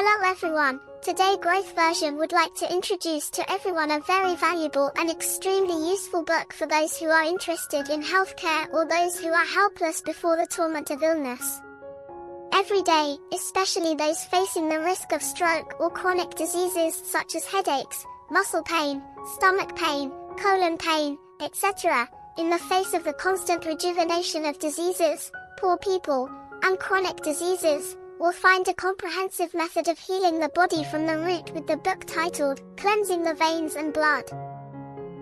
Hello everyone, today Growth Version would like to introduce to everyone a very valuable and extremely useful book for those who are interested in healthcare or those who are helpless before the torment of illness. Every day, especially those facing the risk of stroke or chronic diseases such as headaches, muscle pain, stomach pain, colon pain, etc., in the face of the constant rejuvenation of diseases, poor people, and chronic diseases, will find a comprehensive method of healing the body from the root with the book titled, Cleansing the Veins and Blood.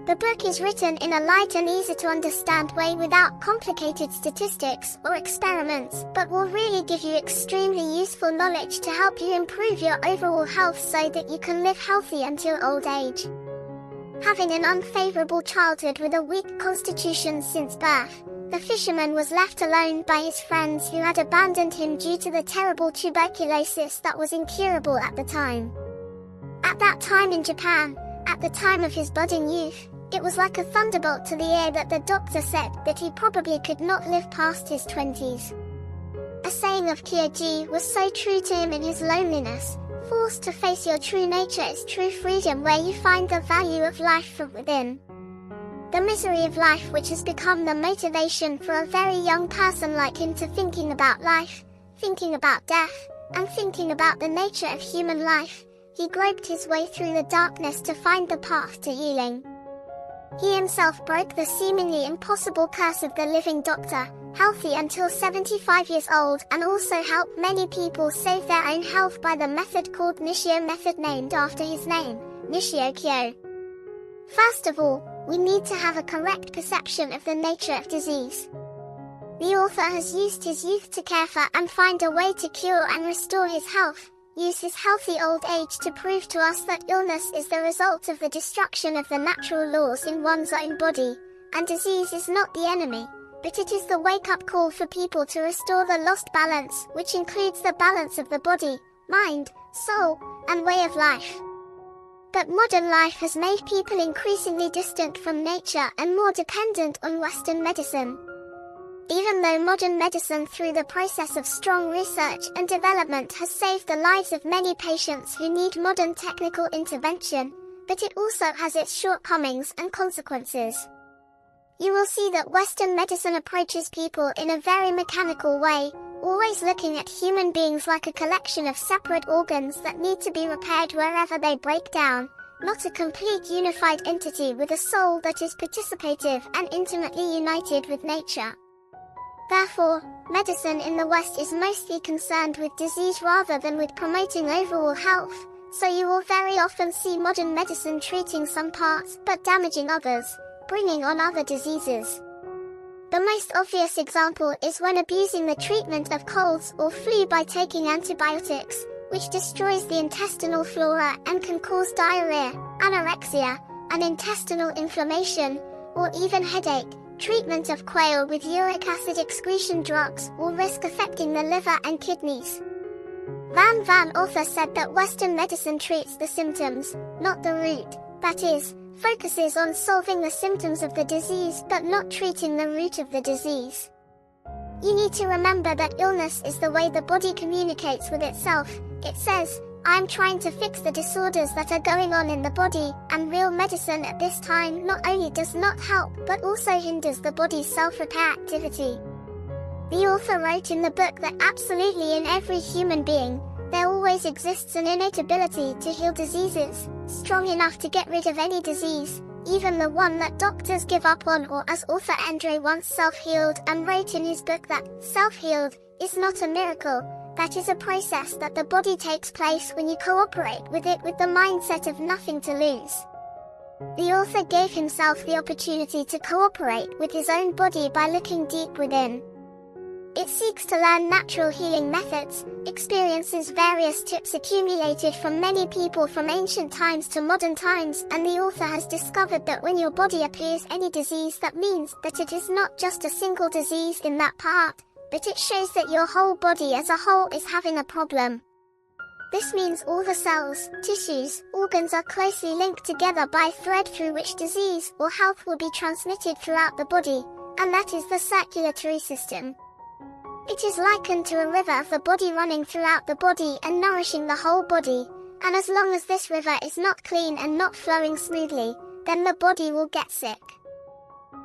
The book is written in a light and easy to understand way without complicated statistics or experiments, but will really give you extremely useful knowledge to help you improve your overall health so that you can live healthy until old age. Having an unfavorable childhood with a weak constitution since birth, the fisherman was left alone by his friends who had abandoned him due to the terrible tuberculosis that was incurable at the time. At that time in Japan, at the time of his budding youth, it was like a thunderbolt to the ear that the doctor said that he probably could not live past his 20s. A saying of Kyoji was so true to him in his loneliness: forced to face your true nature is true freedom, where you find the value of life from within. The misery of life, which has become the motivation for a very young person like him to thinking about life, thinking about death, and thinking about the nature of human life, he groped his way through the darkness to find the path to healing. He himself broke the seemingly impossible curse of the living doctor, healthy until 75 years old, and also helped many people save their own health by the method called Nishio method, named after his name, Nishio Kyo. First of all, we need to have a correct perception of the nature of disease. The author has used his youth to care for and find a way to cure and restore his health, use his healthy old age to prove to us that illness is the result of the destruction of the natural laws in one's own body, and disease is not the enemy, but it is the wake-up call for people to restore the lost balance, which includes the balance of the body, mind, soul, and way of life. But modern life has made people increasingly distant from nature and more dependent on Western medicine. Even though modern medicine, through the process of strong research and development, has saved the lives of many patients who need modern technical intervention, but it also has its shortcomings and consequences. You will see that Western medicine approaches people in a very mechanical way, always looking at human beings like a collection of separate organs that need to be repaired wherever they break down, not a complete unified entity with a soul that is participative and intimately united with nature. Therefore, medicine in the West is mostly concerned with disease rather than with promoting overall health, so you will very often see modern medicine treating some parts but damaging others, bringing on other diseases. The most obvious example is when abusing the treatment of colds or flu by taking antibiotics, which destroys the intestinal flora and can cause diarrhea, anorexia, and intestinal inflammation, or even headache. Treatment of quail with uric acid excretion drugs will risk affecting the liver and kidneys. Van author said that Western medicine treats the symptoms, not the root, that is, focuses on solving the symptoms of the disease but not treating the root of the disease. You need to remember that illness is the way the body communicates with itself. It says, I'm trying to fix the disorders that are going on in the body, and real medicine at this time not only does not help but also hinders the body's self-repair activity. The author wrote in the book that absolutely in every human being, there always exists an innate ability to heal diseases, strong enough to get rid of any disease, even the one that doctors give up on, or as author Andre once self-healed and wrote in his book that self-healed is not a miracle, that is a process that the body takes place when you cooperate with it with the mindset of nothing to lose. The author gave himself the opportunity to cooperate with his own body by looking deep within. It seeks to learn natural healing methods, experiences various tips accumulated from many people from ancient times to modern times, and the author has discovered that when your body appears any disease, that means that it is not just a single disease in that part, but it shows that your whole body as a whole is having a problem. This means all the cells, tissues, organs are closely linked together by a thread through which disease or health will be transmitted throughout the body, and that is the circulatory system. It is likened to a river of the body running throughout the body and nourishing the whole body, and as long as this river is not clean and not flowing smoothly, then the body will get sick.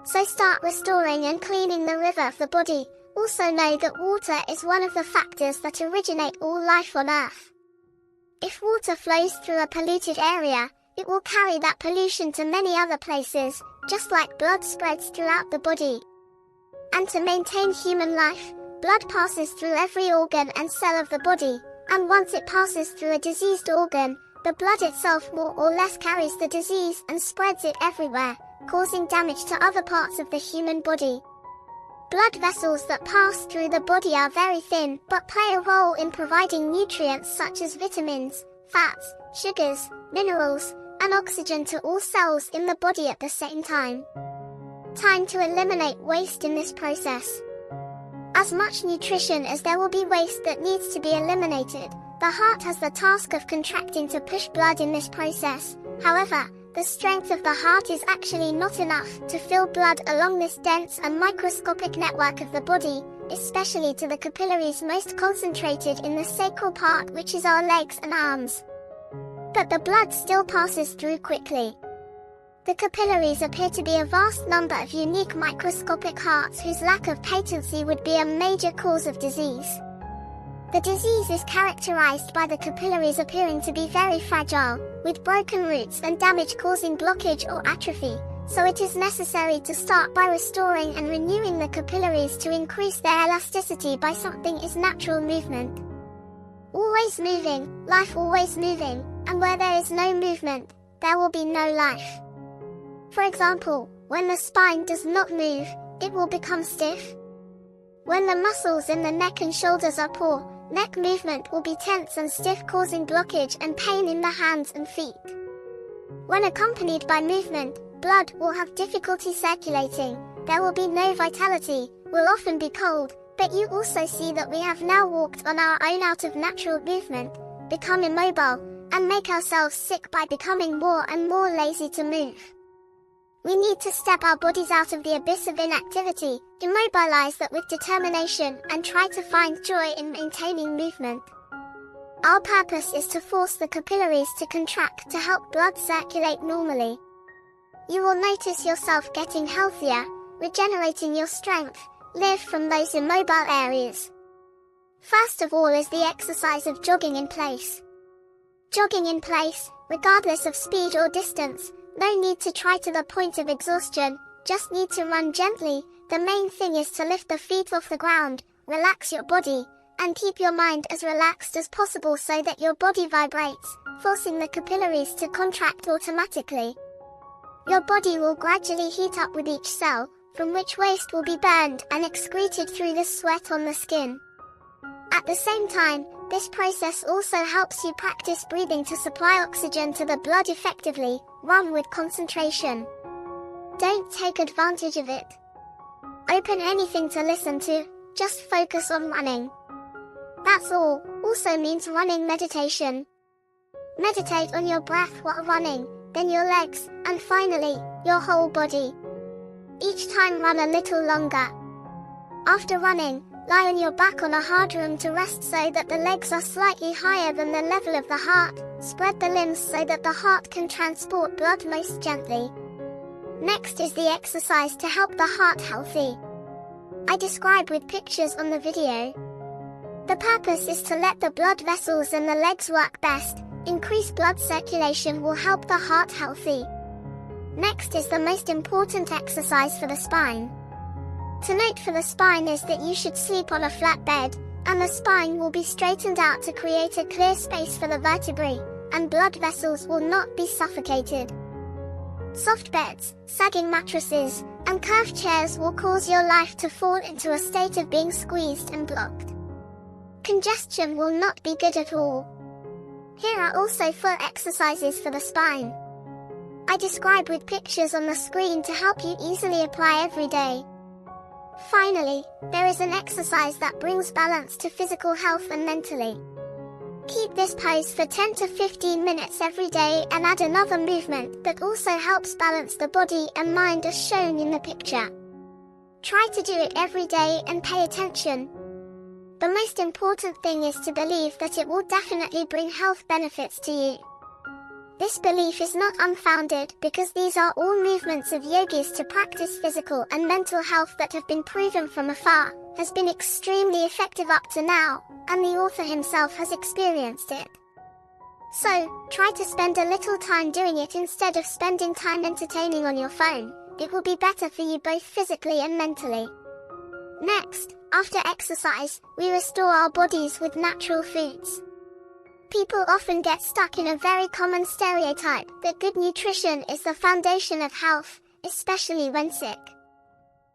So start restoring and cleaning the river of the body. Also know that water is one of the factors that originate all life on Earth. If water flows through a polluted area, it will carry that pollution to many other places, just like blood spreads throughout the body. And to maintain human life, blood passes through every organ and cell of the body, and once it passes through a diseased organ, the blood itself more or less carries the disease and spreads it everywhere, causing damage to other parts of the human body. Blood vessels that pass through the body are very thin, but play a role in providing nutrients such as vitamins, fats, sugars, minerals, and oxygen to all cells in the body at the same time. Time to eliminate waste in this process. As much nutrition as there will be waste that needs to be eliminated, the heart has the task of contracting to push blood in this process. However, the strength of the heart is actually not enough to fill blood along this dense and microscopic network of the body, especially to the capillaries most concentrated in the sacral part, which is our legs and arms. But the blood still passes through quickly. The capillaries appear to be a vast number of unique microscopic hearts whose lack of patency would be a major cause of disease. The disease is characterized by the capillaries appearing to be very fragile, with broken roots and damage causing blockage or atrophy, so it is necessary to start by restoring and renewing the capillaries to increase their elasticity by something is natural movement. Always moving, life always moving, and where there is no movement, there will be no life. For example, when the spine does not move, it will become stiff. When the muscles in the neck and shoulders are poor, neck movement will be tense and stiff, causing blockage and pain in the hands and feet. When accompanied by movement, blood will have difficulty circulating, there will be no vitality, will often be cold, but you also see that we have now walked on our own out of natural movement, become immobile, and make ourselves sick by becoming more and more lazy to move. We need to step our bodies out of the abyss of inactivity, immobilize that with determination, and try to find joy in maintaining movement. Our purpose is to force the capillaries to contract to help blood circulate normally. You will notice yourself getting healthier, regenerating your strength, live from those immobile areas. First of all is the exercise of jogging in place. Jogging in place, regardless of speed or distance, no need to try to the point of exhaustion, just need to run gently. The main thing is to lift the feet off the ground, relax your body, and keep your mind as relaxed as possible so that your body vibrates, forcing the capillaries to contract automatically. Your body will gradually heat up with each cell, from which waste will be burned and excreted through the sweat on the skin. At the same time, this process also helps you practice breathing to supply oxygen to the blood effectively. Run with concentration. Don't take advantage of it. Open anything to listen to, just focus on running. That's all, also means running meditation. Meditate on your breath while running, then your legs, and finally, your whole body. Each time run a little longer. After running, lie on your back on a hard room to rest so that the legs are slightly higher than the level of the heart. Spread the limbs so that the heart can transport blood most gently. Next is the exercise to help the heart healthy. I describe with pictures on the video. The purpose is to let the blood vessels and the legs work best. Increased blood circulation will help the heart healthy. Next is the most important exercise for the spine. To note for the spine is that you should sleep on a flat bed, and the spine will be straightened out to create a clear space for the vertebrae, and blood vessels will not be suffocated. Soft beds, sagging mattresses, and curved chairs will cause your life to fall into a state of being squeezed and blocked. Congestion will not be good at all. Here are also 4 exercises for the spine. I describe with pictures on the screen to help you easily apply every day. Finally, there is an exercise that brings balance to physical health and mentally. Keep this pose for 10 to 15 minutes every day and add another movement that also helps balance the body and mind as shown in the picture. Try to do it every day and pay attention. The most important thing is to believe that it will definitely bring health benefits to you. This belief is not unfounded because these are all movements of yogis to practice physical and mental health that have been proven from afar, has been extremely effective up to now, and the author himself has experienced it. So, try to spend a little time doing it instead of spending time entertaining on your phone. It will be better for you both physically and mentally. Next, after exercise, we restore our bodies with natural foods. People often get stuck in a very common stereotype that good nutrition is the foundation of health, especially when sick.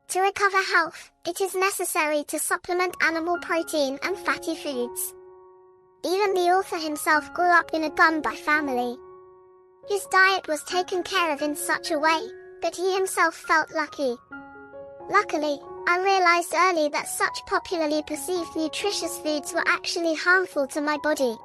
To recover health, it is necessary to supplement animal protein and fatty foods. Even the author himself grew up in a Gumbi family. His diet was taken care of in such a way that he himself felt lucky. Luckily, I realized early that such popularly perceived nutritious foods were actually harmful to my body.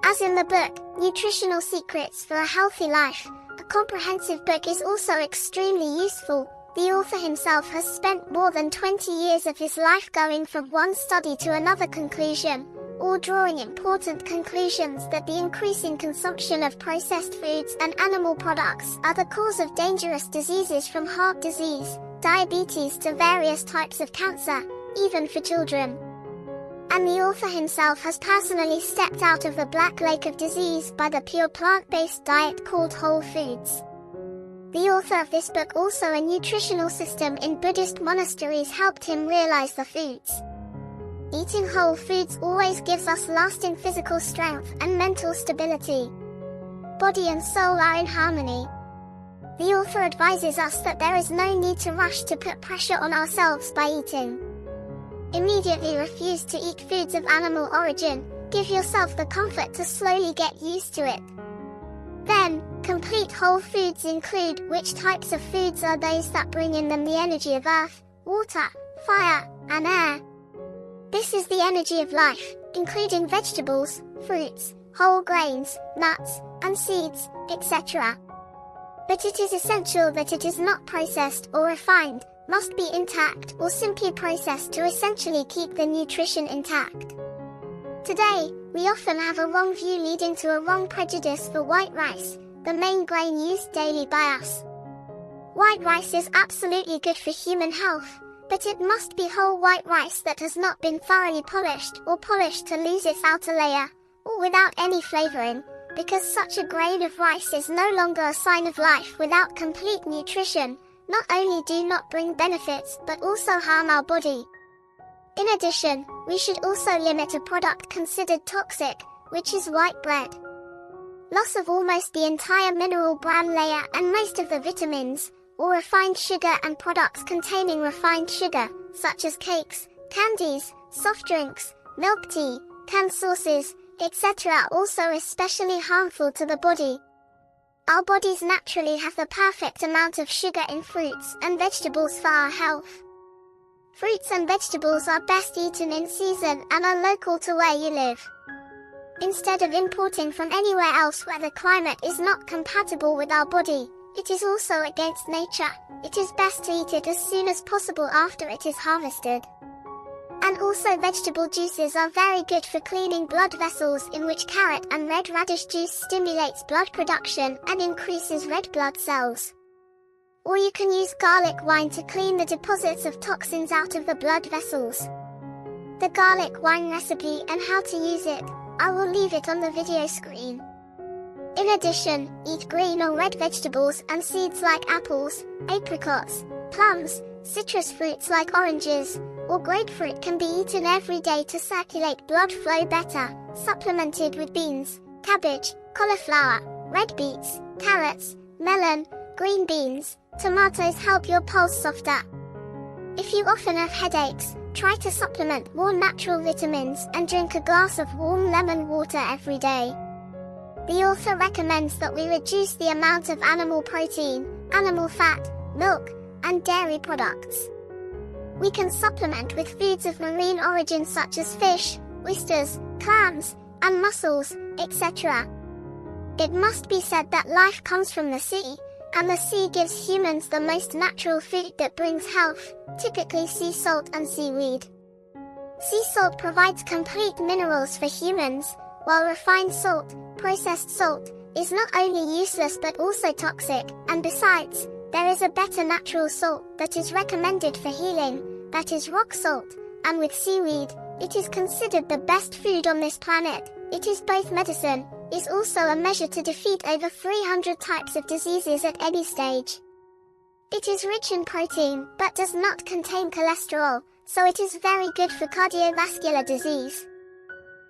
As in the book, Nutritional Secrets for a Healthy Life, a comprehensive book is also extremely useful. The author himself has spent more than 20 years of his life going from one study to another conclusion, or drawing important conclusions that the increasing consumption of processed foods and animal products are the cause of dangerous diseases from heart disease, diabetes to various types of cancer, even for children. And the author himself has personally stepped out of the black lake of disease by the pure plant-based diet called whole foods. The author of this book, also a nutritional system in Buddhist monasteries, helped him realize the foods. Eating whole foods always gives us lasting physical strength and mental stability. Body and soul are in harmony. The author advises us that there is no need to rush to put pressure on ourselves by eating. Immediately refuse to eat foods of animal origin. Give yourself the comfort to slowly get used to it. Then, complete whole foods include which types of foods are those that bring in them the energy of earth, water, fire, and air. This is the energy of life, including vegetables, fruits, whole grains, nuts, and seeds, etc. But it is essential that it is not processed or refined, must be intact or simply processed to essentially keep the nutrition intact. Today, we often have a wrong view leading to a wrong prejudice for white rice, the main grain used daily by us. White rice is absolutely good for human health, but it must be whole white rice that has not been thoroughly polished or polished to lose its outer layer, or without any flavoring, because such a grain of rice is no longer a sign of life without complete nutrition. Not only do not bring benefits but also harm our body. In addition, we should also limit a product considered toxic, which is white bread. Loss of almost the entire mineral bran layer and most of the vitamins, or refined sugar and products containing refined sugar, such as cakes, candies, soft drinks, milk tea, canned sauces, etc. are also especially harmful to the body. Our bodies naturally have the perfect amount of sugar in fruits and vegetables for our health. Fruits and vegetables are best eaten in season and are local to where you live. Instead of importing from anywhere else where the climate is not compatible with our body, it is also against nature. It is best to eat it as soon as possible after it is harvested. And also vegetable juices are very good for cleaning blood vessels, in which carrot and red radish juice stimulates blood production and increases red blood cells. Or you can use garlic wine to clean the deposits of toxins out of the blood vessels. The garlic wine recipe and how to use it, I will leave it on the video screen. In addition, eat green or red vegetables and seeds like apples, apricots, plums, citrus fruits like oranges, or grapefruit can be eaten every day to circulate blood flow better, supplemented with beans, cabbage, cauliflower, red beets, carrots, melon, green beans, tomatoes help your pulse softer. If you often have headaches, try to supplement more natural vitamins and drink a glass of warm lemon water every day. The author recommends that we reduce the amount of animal protein, animal fat, milk, and dairy products. We can supplement with foods of marine origin such as fish, oysters, clams, and mussels, etc. It must be said that life comes from the sea, and the sea gives humans the most natural food that brings health, typically sea salt and seaweed. Sea salt provides complete minerals for humans, while refined salt, processed salt, is not only useless but also toxic, and besides, there is a better natural salt that is recommended for healing, that is rock salt, and with seaweed, it is considered the best food on this planet. It is both medicine, is also a measure to defeat over 300 types of diseases at any stage. It is rich in protein, but does not contain cholesterol, so it is very good for cardiovascular disease.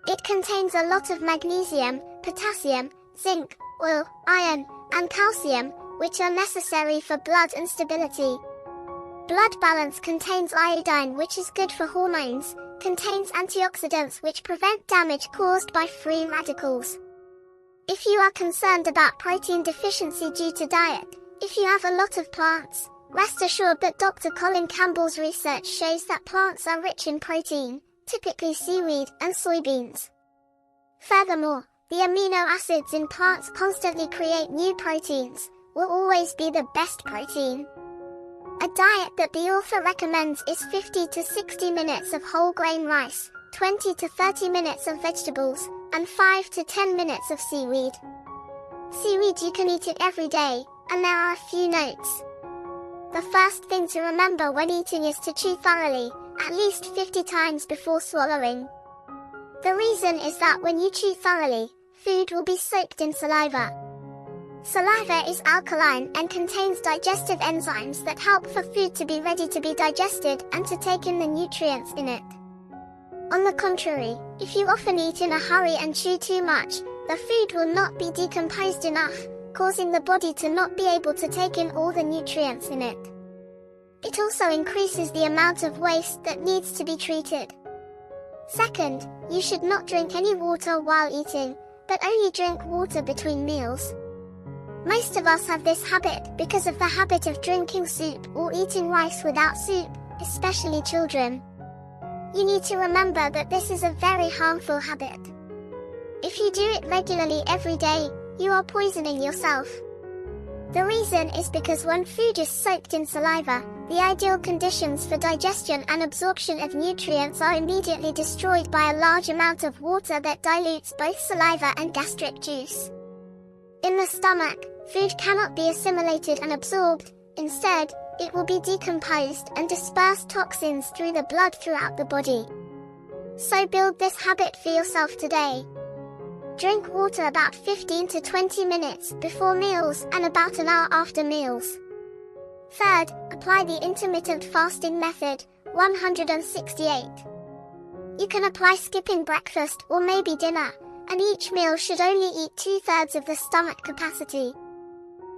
It contains a lot of magnesium, potassium, zinc, oil, iron, and calcium, which are necessary for blood and stability. Blood balance contains iodine, which is good for hormones, contains antioxidants which prevent damage caused by free radicals. If you are concerned about protein deficiency due to diet, if you have a lot of plants, rest assured that Dr. Colin Campbell's research shows that plants are rich in protein, typically seaweed and soybeans. Furthermore, the amino acids in plants constantly create new proteins, will always be the best protein. A diet that the author recommends is 50 to 60 minutes of whole grain rice, 20 to 30 minutes of vegetables, and 5 to 10 minutes of seaweed. Seaweed, you can eat it every day, and there are a few notes. The first thing to remember when eating is to chew thoroughly, at least 50 times before swallowing. The reason is that when you chew thoroughly, food will be soaked in saliva. Saliva is alkaline and contains digestive enzymes that help for food to be ready to be digested and to take in the nutrients in it. On the contrary, if you often eat in a hurry and chew too much, the food will not be decomposed enough, causing the body to not be able to take in all the nutrients in it. It also increases the amount of waste that needs to be treated. Second, you should not drink any water while eating, but only drink water between meals. Most of us have this habit because of the habit of drinking soup or eating rice without soup, especially children. You need to remember that this is a very harmful habit. If you do it regularly every day, you are poisoning yourself. The reason is because when food is soaked in saliva, the ideal conditions for digestion and absorption of nutrients are immediately destroyed by a large amount of water that dilutes both saliva and gastric juice. In the stomach, food cannot be assimilated and absorbed. Instead, it will be decomposed and disperse toxins through the blood throughout the body. So build this habit for yourself today. Drink water about 15 to 20 minutes before meals and about an hour after meals. Third, apply the intermittent fasting method, 168. You can apply skipping breakfast or maybe dinner, and each meal should only eat 2/3 of the stomach capacity.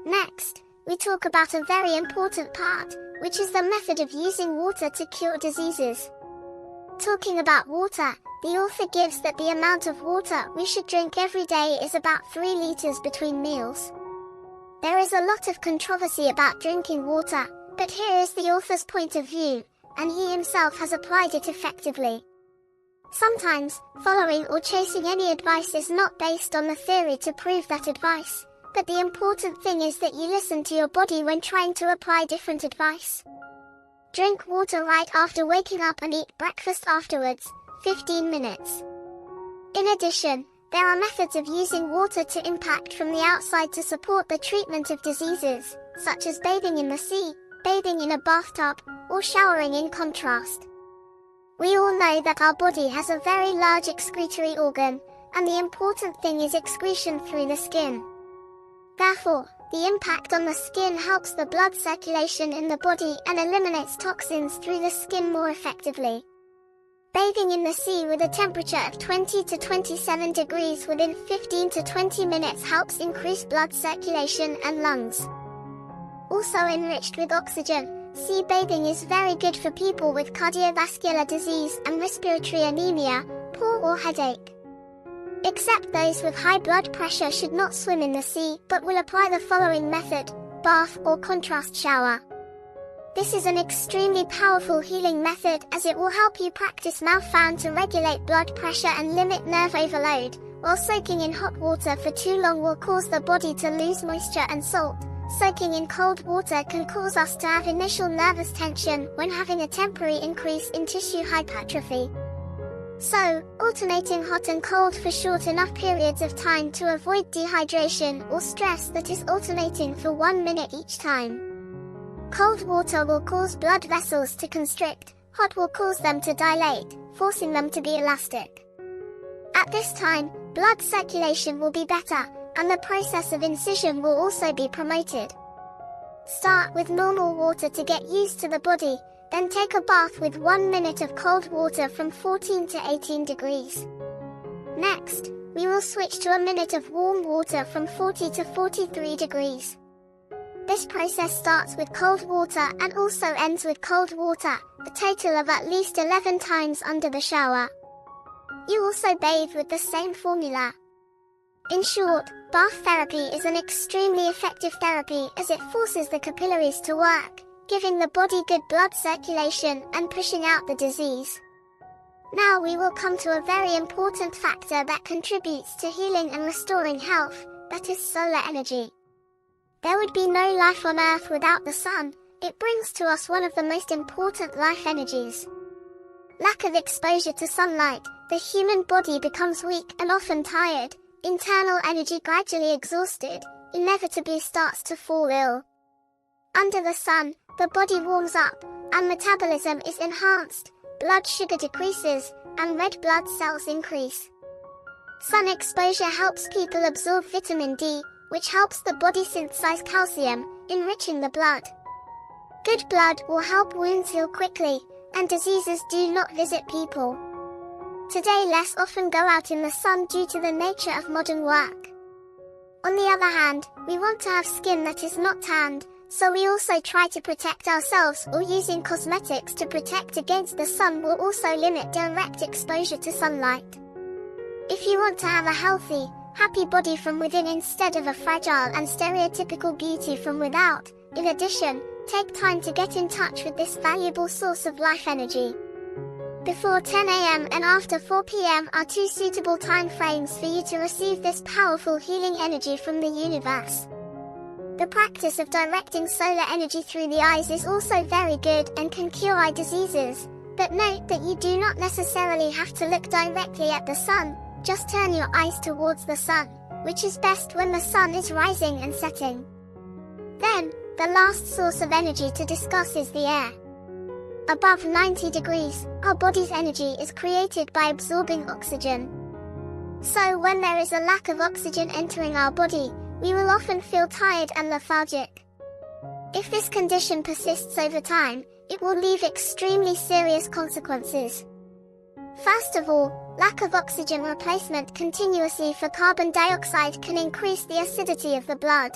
Next, we talk about a very important part, which is the method of using water to cure diseases. Talking about water, the author gives that the amount of water we should drink every day is about 3 liters between meals. There is a lot of controversy about drinking water, but here is the author's point of view, and he himself has applied it effectively. Sometimes, following or chasing any advice is not based on the theory to prove that advice, but the important thing is that you listen to your body when trying to apply different advice. Drink water right after waking up and eat breakfast afterwards, 15 minutes. In addition, there are methods of using water to impact from the outside to support the treatment of diseases, such as bathing in the sea, bathing in a bathtub, or showering in contrast. We all know that our body has a very large excretory organ, and the important thing is excretion through the skin. Therefore, the impact on the skin helps the blood circulation in the body and eliminates toxins through the skin more effectively. Bathing in the sea with a temperature of 20 to 27 degrees within 15 to 20 minutes helps increase blood circulation and lungs. Also enriched with oxygen, sea bathing is very good for people with cardiovascular disease and respiratory anemia, poor or headache. Except those with high blood pressure should not swim in the sea, but will apply the following method: bath or contrast shower. This is an extremely powerful healing method as it will help you practice mouth-fan to regulate blood pressure and limit nerve overload, while soaking in hot water for too long will cause the body to lose moisture and salt. Soaking in cold water can cause us to have initial nervous tension when having a temporary increase in tissue hypertrophy. So, alternating hot and cold for short enough periods of time to avoid dehydration or stress, that is alternating for 1 minute each time. Cold water will cause blood vessels to constrict, hot will cause them to dilate, forcing them to be elastic. At this time, blood circulation will be better, and the process of incision will also be promoted. Start with normal water to get used to the body, then take a bath with 1 minute of cold water from 14 to 18 degrees. Next, we will switch to a minute of warm water from 40 to 43 degrees. This process starts with cold water and also ends with cold water, a total of at least 11 times under the shower. You also bathe with the same formula. In short, bath therapy is an extremely effective therapy as it forces the capillaries to work, giving the body good blood circulation and pushing out the disease. Now we will come to a very important factor that contributes to healing and restoring health, that is solar energy. There would be no life on Earth without the sun. It brings to us one of the most important life energies. Lack of exposure to sunlight, the human body becomes weak and often tired, internal energy gradually exhausted, inevitably starts to fall ill. Under the sun, the body warms up, and metabolism is enhanced, blood sugar decreases, and red blood cells increase. Sun exposure helps people absorb vitamin D, which helps the body synthesize calcium, enriching the blood. Good blood will help wounds heal quickly, and diseases do not visit people. Today less often go out in the sun due to the nature of modern work. On the other hand, we want to have skin that is not tanned, so we also try to protect ourselves, or using cosmetics to protect against the sun will also limit direct exposure to sunlight. If you want to have a healthy, happy body from within instead of a fragile and stereotypical beauty from without, in addition, take time to get in touch with this valuable source of life energy. Before 10 a.m. and after 4 p.m. are two suitable time frames for you to receive this powerful healing energy from the universe. The practice of directing solar energy through the eyes is also very good and can cure eye diseases, but note that you do not necessarily have to look directly at the sun, just turn your eyes towards the sun, which is best when the sun is rising and setting. Then, the last source of energy to discuss is the air. Above 90 degrees, our body's energy is created by absorbing oxygen. So when there is a lack of oxygen entering our body, we will often feel tired and lethargic. If this condition persists over time, it will leave extremely serious consequences. First of all, lack of oxygen replacement continuously for carbon dioxide can increase the acidity of the blood.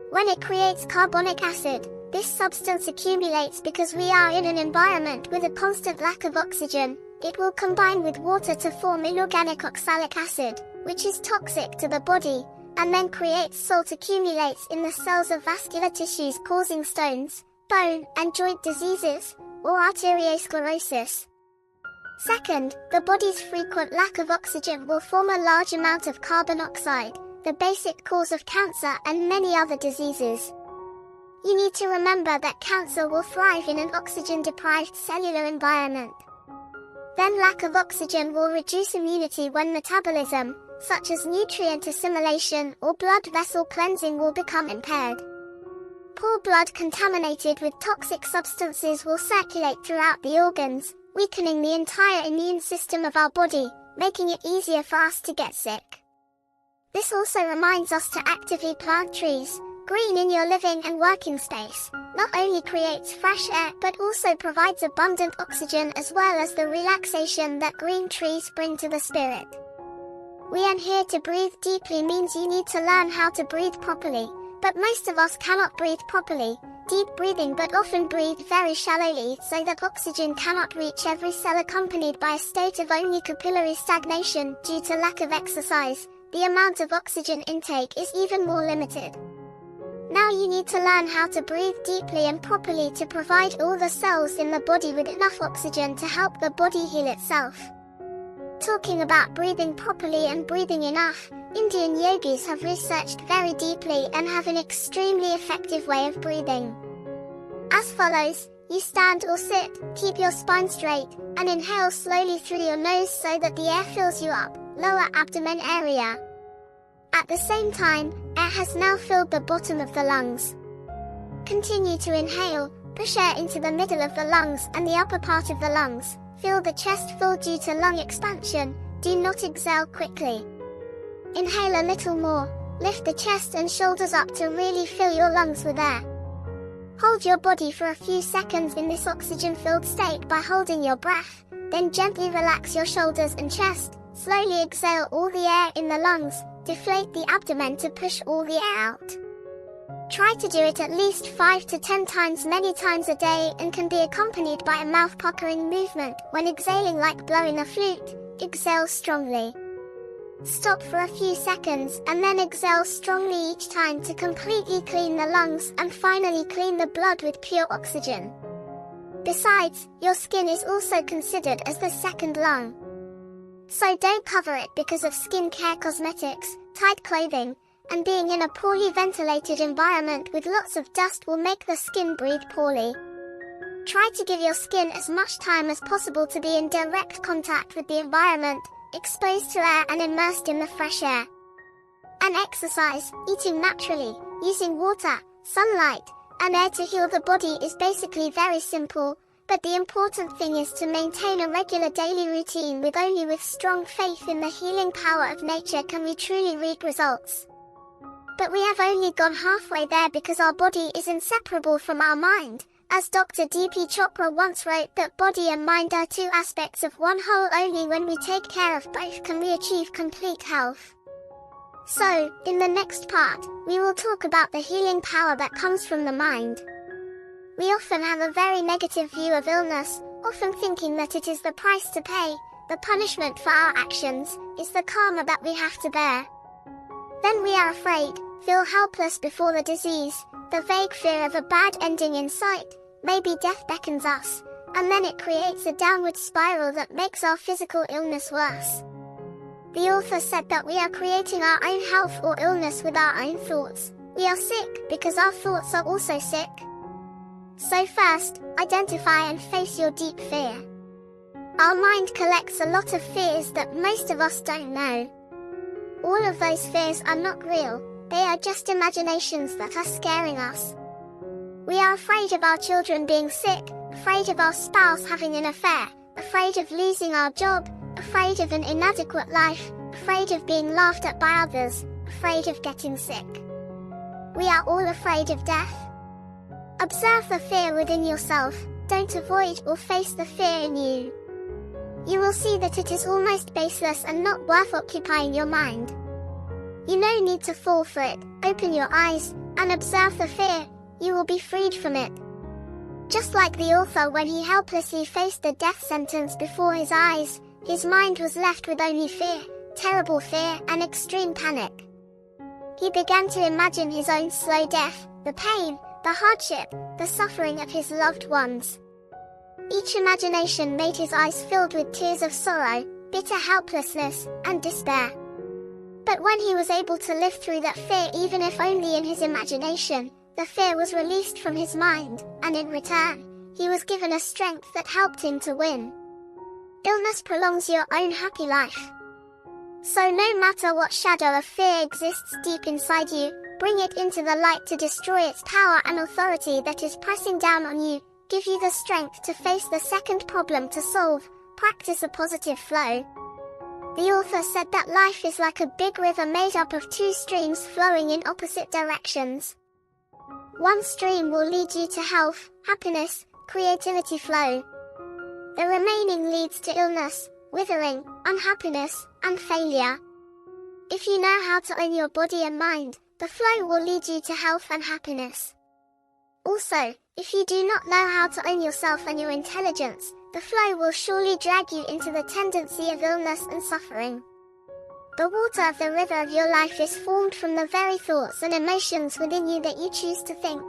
When it creates carbonic acid, this substance accumulates because we are in an environment with a constant lack of oxygen. It will combine with water to form inorganic oxalic acid, which is toxic to the body, and then creates salt accumulates in the cells of vascular tissues causing stones, bone and joint diseases, or arteriosclerosis. Second, the body's frequent lack of oxygen will form a large amount of carbon oxide, the basic cause of cancer and many other diseases. You need to remember that cancer will thrive in an oxygen-deprived cellular environment. Then lack of oxygen will reduce immunity when metabolism, such as nutrient assimilation or blood vessel cleansing, will become impaired. Poor blood contaminated with toxic substances will circulate throughout the organs, weakening the entire immune system of our body, making it easier for us to get sick. This also reminds us to actively plant trees. Green in your living and working space not only creates fresh air but also provides abundant oxygen as well as the relaxation that green trees bring to the spirit. We are here to breathe deeply means you need to learn how to breathe properly, but most of us cannot breathe properly, deep breathing but often breathe very shallowly so that oxygen cannot reach every cell, accompanied by a state of only capillary stagnation due to lack of exercise. The amount of oxygen intake is even more limited. Now you need to learn how to breathe deeply and properly to provide all the cells in the body with enough oxygen to help the body heal itself. Talking about breathing properly and breathing enough, Indian yogis have researched very deeply and have an extremely effective way of breathing. As follows, You stand or sit, keep your spine straight, and inhale slowly through your nose so that the air fills you up, lower abdomen area. At the same time, air has now filled the bottom of the lungs. Continue to inhale, push air into the middle of the lungs and the upper part of the lungs. Feel the chest full due to lung expansion. Do not exhale quickly. Inhale a little more, lift the chest and shoulders up to really fill your lungs with air. Hold your body for a few seconds in this oxygen-filled state by holding your breath, then gently relax your shoulders and chest. Slowly exhale all the air in the lungs, deflate the abdomen to push all the air out. Try to do it at least 5 to 10 times many times a day and can be accompanied by a mouth puckering movement. When exhaling like blowing a flute, exhale strongly. Stop for a few seconds and then exhale strongly each time to completely clean the lungs and finally clean the blood with pure oxygen. Besides, your skin is also considered as the second lung. So don't cover it because of skincare cosmetics, tight clothing, and being in a poorly ventilated environment with lots of dust will make the skin breathe poorly. Try to give your skin as much time as possible to be in direct contact with the environment, exposed to air and immersed in the fresh air. And exercise, eating naturally, using water, sunlight, and air to heal the body is basically very simple, but the important thing is to maintain a regular daily routine. Only with strong faith in the healing power of nature can we truly reap results. But we have only gone halfway there because our body is inseparable from our mind. As Dr. D.P. Chopra once wrote that body and mind are two aspects of one whole. Only when we take care of both can we achieve complete health. So, in the next part, we will talk about the healing power that comes from the mind. We often have a very negative view of illness, often thinking that it is the price to pay, the punishment for our actions, is the karma that we have to bear. Then we are afraid, feel helpless before the disease, the vague fear of a bad ending in sight. Maybe death beckons us, and then it creates a downward spiral that makes our physical illness worse. The author said that we are creating our own health or illness with our own thoughts. We are sick because our thoughts are also sick. So first, identify and face your deep fear. Our mind collects a lot of fears that most of us don't know. All of those fears are not real, they are just imaginations that are scaring us. We are afraid of our children being sick, afraid of our spouse having an affair, afraid of losing our job, afraid of an inadequate life, afraid of being laughed at by others, afraid of getting sick. We are all afraid of death. Observe the fear within yourself, don't avoid or face the fear in you. You will see that it is almost baseless and not worth occupying your mind. You no need to fall for it, open your eyes, and observe the fear. You will be freed from it. Just like the author when he helplessly faced the death sentence before his eyes, his mind was left with only fear, terrible fear and extreme panic. He began to imagine his own slow death, the pain, the hardship, the suffering of his loved ones. Each imagination made his eyes filled with tears of sorrow, bitter helplessness, and despair. But when he was able to live through that fear even if only in his imagination, the fear was released from his mind, and in return, he was given a strength that helped him to win. Illness prolongs your own happy life. So no matter what shadow of fear exists deep inside you, bring it into the light to destroy its power and authority that is pressing down on you, give you the strength to face the second problem to solve, practice a positive flow. The author said that life is like a big river made up of two streams flowing in opposite directions. One stream will lead you to health, happiness, creativity flow. The remaining leads to illness, withering, unhappiness, and failure. If you know how to own your body and mind, the flow will lead you to health and happiness. Also, if you do not know how to own yourself and your intelligence, the flow will surely drag you into the tendency of illness and suffering. The water of the river of your life is formed from the very thoughts and emotions within you that you choose to think.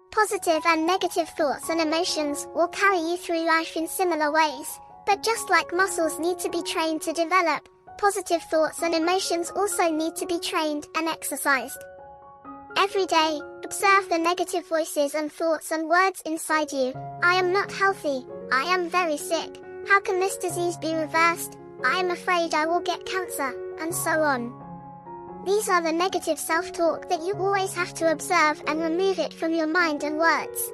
Positive and negative thoughts and emotions will carry you through life in similar ways, but just like muscles need to be trained to develop, positive thoughts and emotions also need to be trained and exercised. Every day, observe the negative voices and thoughts and words inside you. I am not healthy. I am very sick. How can this disease be reversed? I am afraid I will get cancer, and so on. These are the negative self-talk that you always have to observe and remove it from your mind and words.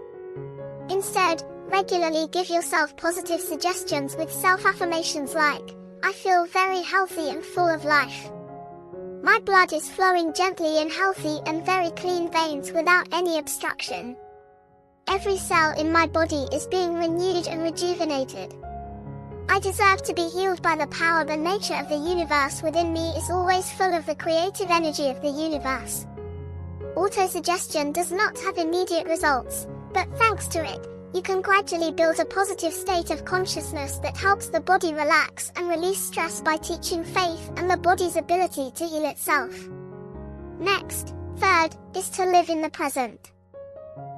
Instead, regularly give yourself positive suggestions with self-affirmations like, I feel very healthy and full of life. My blood is flowing gently in healthy and very clean veins without any obstruction. Every cell in my body is being renewed and rejuvenated. I deserve to be healed by the power. The nature of the universe within me is always full of the creative energy of the universe. Autosuggestion does not have immediate results, but thanks to it, you can gradually build a positive state of consciousness that helps the body relax and release stress by teaching faith and the body's ability to heal itself. Next, third, is to live in the present.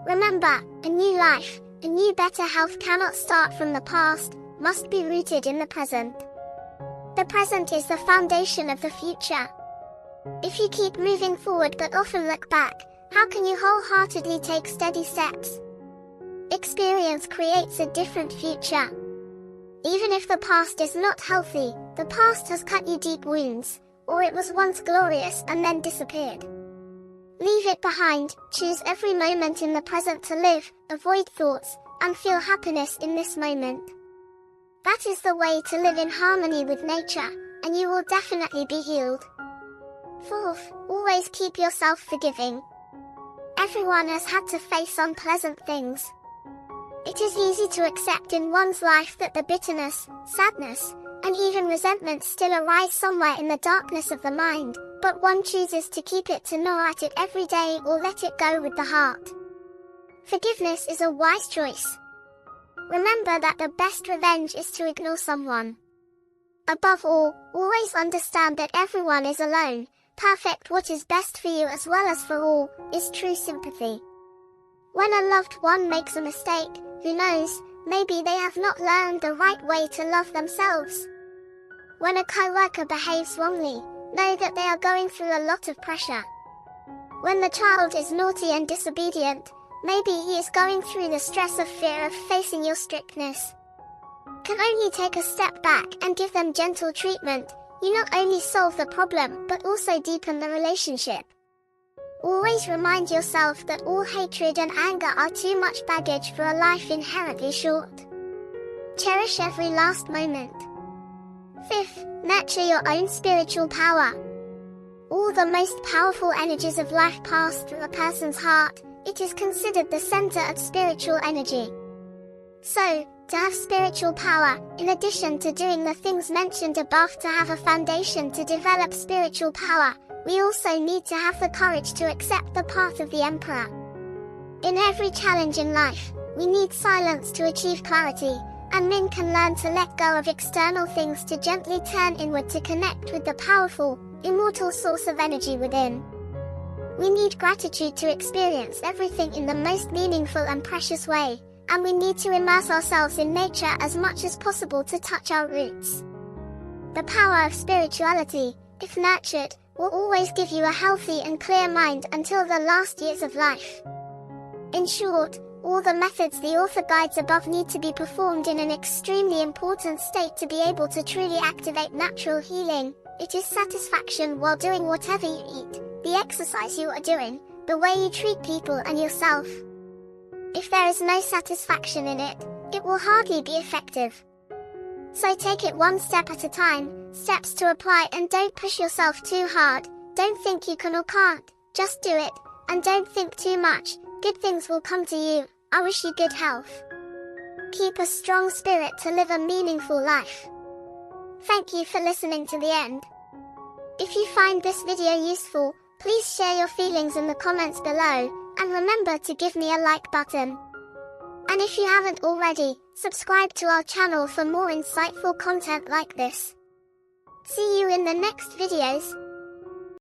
Remember, a new life, a new better health cannot start from the past, must be rooted in the present. The present is the foundation of the future. If you keep moving forward but often look back, how can you wholeheartedly take steady steps? Experience creates a different future. Even if the past is not healthy, the past has cut you deep wounds, or it was once glorious and then disappeared. Leave it behind, choose every moment in the present to live, avoid thoughts, and feel happiness in this moment. That is the way to live in harmony with nature, and you will definitely be healed. Fourth, always keep yourself forgiving. Everyone has had to face unpleasant things. It is easy to accept in one's life that the bitterness, sadness, and even resentment still arise somewhere in the darkness of the mind, but one chooses to keep it, to gnaw at it every day, or let it go with the heart. Forgiveness is a wise choice. Remember that the best revenge is to ignore someone. Above all, always understand that everyone is alone. Perfect. What is best for you as well as for all, is true sympathy. When a loved one makes a mistake, who knows, maybe they have not learned the right way to love themselves. When a co-worker behaves wrongly, know that they are going through a lot of pressure. When the child is naughty and disobedient, maybe he is going through the stress of fear of facing your strictness. Can only take a step back and give them gentle treatment, you not only solve the problem but also deepen the relationship. Always remind yourself that all hatred and anger are too much baggage for a life inherently short. Cherish every last moment. Fifth, nurture your own spiritual power. All the most powerful energies of life pass through a person's heart. It is considered the center of spiritual energy. So, to have spiritual power, in addition to doing the things mentioned above to have a foundation to develop spiritual power, we also need to have the courage to accept the path of the Emperor. In every challenge in life, we need silence to achieve clarity, and men can learn to let go of external things to gently turn inward to connect with the powerful, immortal source of energy within. We need gratitude to experience everything in the most meaningful and precious way, and we need to immerse ourselves in nature as much as possible to touch our roots. The power of spirituality, if nurtured, will always give you a healthy and clear mind until the last years of life. In short, all the methods the author guides above need to be performed in an extremely important state to be able to truly activate natural healing. It is satisfaction while doing whatever you eat, the exercise you are doing, the way you treat people and yourself. If there is no satisfaction in it, it will hardly be effective. So take it one step at a time, steps to apply, and don't push yourself too hard. Don't think you can or can't, just do it, and don't think too much. Good things will come to you. I wish you good health. Keep a strong spirit to live a meaningful life. Thank you for listening to the end. If you find this video useful, please share your feelings in the comments below, and remember to give me a like button. And if you haven't already, subscribe to our channel for more insightful content like this. See you in the next videos.